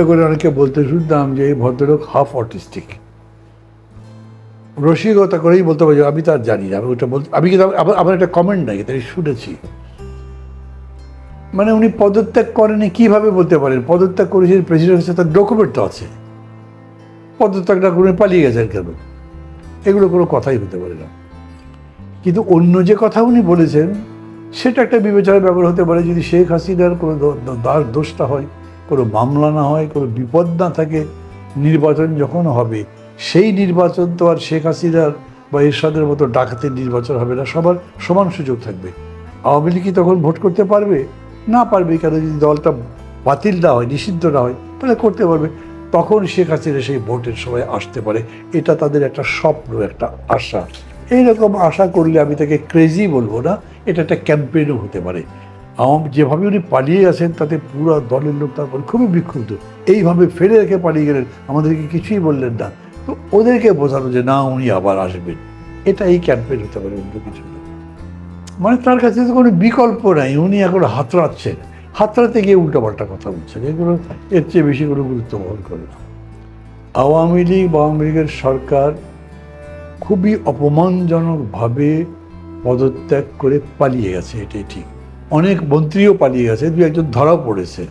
করে অনেকে বলতে শুনতাম যে এই ভদ্রলোক হাফ অটিস্টিক, রসিকতা করেই বলতে পারি। আমি তো আর জানি না, আমি ওটা বলতে, আমি কিন্তু আমার একটা কমেন্ট নাই, তাই শুনেছি। মানে উনি পদত্যাগ করেনি কিভাবে বলতে পারেন? পদত্যাগ করেছেন, প্রেসিডেন্টের সাথে ডকুমেন্ট তো আছে। পদত্যাগটা করে পালিয়ে গেছেন কেন? এগুলো কোনো কথাই হতে পারে না। কিন্তু অন্য যে কথা উনি বলেছেন সেটা একটা বিবেচনার ব্যাপার হতে পারে। যদি শেখ হাসিনার কোনো দোষটা হয়, কোনো মামলা না হয়, কোনো বিপদ না থাকে, নির্বাচন যখন হবে সেই নির্বাচন তো আর শেখ হাসিনার বা এরশাদের মতো ডাকাতের নির্বাচন হবে না, সবার সমান সুযোগ থাকবে। আওয়ামী লীগ কি তখন ভোট করতে পারবে? না পারবে, কেন যদি দলটা বাতিল না হয়, নিষিদ্ধ না হয়, তাহলে করতে পারবে। তখন শেখ হাসিনা সেই ভোটের সময় আসতে পারে। এটা তাদের একটা স্বপ্ন, একটা আশা। এইরকম আশা করলে আমি তাকে ক্রেজি বলবো না, এটা একটা ক্যাম্পেইনও হতে পারে। যেভাবে উনি পালিয়ে গেছেন তাতে পুরো দলের লোক তারপর খুবই বিক্ষুব্ধ। এইভাবে ফেলে রেখে পালিয়ে গেলেন, আমাদেরকে কিছুই বললেন না। তো ওদেরকে বোঝানো যে না, উনি আবার আসবেন, এটা এই ক্যাম্পেইন হতে পারে, অন্য কিছু না। মানে তার কাছে তো কোনো বিকল্প নাই, উনি এখন হাতড়াচ্ছেন, হাতড়াতে গিয়ে উল্টোপাল্টা কথা বলছেন। এগুলো এর চেয়ে বেশি কোনো গুরুত্ব বহন করে না। আওয়ামী লীগ বা আওয়ামী লীগের সরকার খুবই অপমানজনকভাবে পদত্যাগ করে পালিয়ে গেছে, এটাই ঠিক। অনেক মন্ত্রীও পালিয়ে গেছে, দু একজন ধরাও পড়েছে।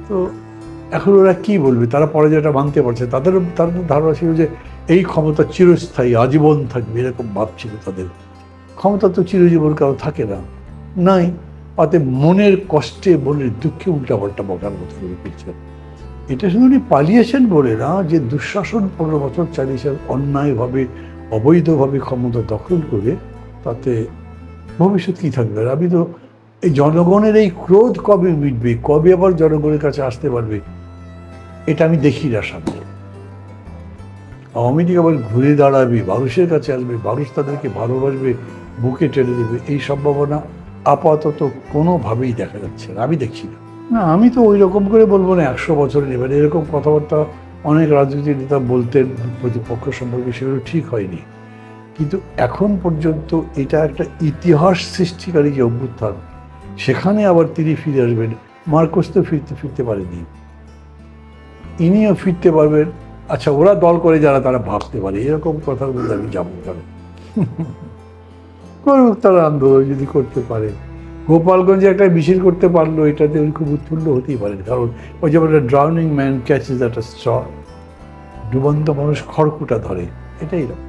তো এখন ওরা কি বলবে? তারা পরাজয়টা মানতে পারছে। তাদের ধারণা ছিল যে এই ক্ষমতা চিরস্থায়ী, আজীবন থাকবে, এরকম ভাবছিল তাদের। ক্ষমতা তো চিরজীবন কারো থাকে না, নাই। তাতে মনের কষ্টে, মনের দুঃখে উল্টাপাল্টা বকার মতো করে ফেলছেন। এটা শুধু উনি পালিয়েছেন বলে না, যে দুঃশাসন 15 বছর চালিয়েছেন অন্যায়ভাবে, অবৈধভাবে ক্ষমতা দখল করে, তাতে ভবিষ্যৎ কী থাকবে? আর আমি তো এই জনগণের এই ক্রোধ কবে মিটবে, কবে আবার জনগণের কাছে আসতে পারবে, এটা আমি দেখি না সামনে। আওয়ামী লীগ আবার ঘুরে দাঁড়াবে, মানুষের কাছে আসবে, মানুষ তাদেরকে ভালোবাসবে, বুকে টেনে দেবে, এই সম্ভাবনা আপাতত কোনোভাবেই দেখা যাচ্ছে না, আমি দেখছি না। না, আমি তো ওই রকম করে বলবো না 100 বছরে নেবেন, এরকম কথাবার্তা অনেক রাজনৈতিক নেতা বলতেন প্রতিপক্ষ সম্পর্কে, সেগুলো ঠিক হয়নি। কিন্তু এখন পর্যন্ত এটা একটা ইতিহাস সৃষ্টিকারী যে অভ্যুত্থান, সেখানে আবার তিনি ফিরে আসবেন। মার্কোস তো ফিরতে পারেনি, ইনিও ফিরতে পারবেন। আচ্ছা, ওরা দল করে যারা, তারা ভাবতে পারে, এরকম কথার মধ্যে আমি যাবো কেন? করুক তারা আন্দোলন, যদি করতে পারে। গোপালগঞ্জে একটা মিছিল করতে পারলো, এটাতে উনি খুব উৎফুল্ল হতেই পারেন। কারণ ওই যেমন একটা ড্রাউনিং ম্যান ক্যাচেস একটা স্ট্র, ডুবন্ত মানুষ খড়কুটা ধরে, এটাই রকম।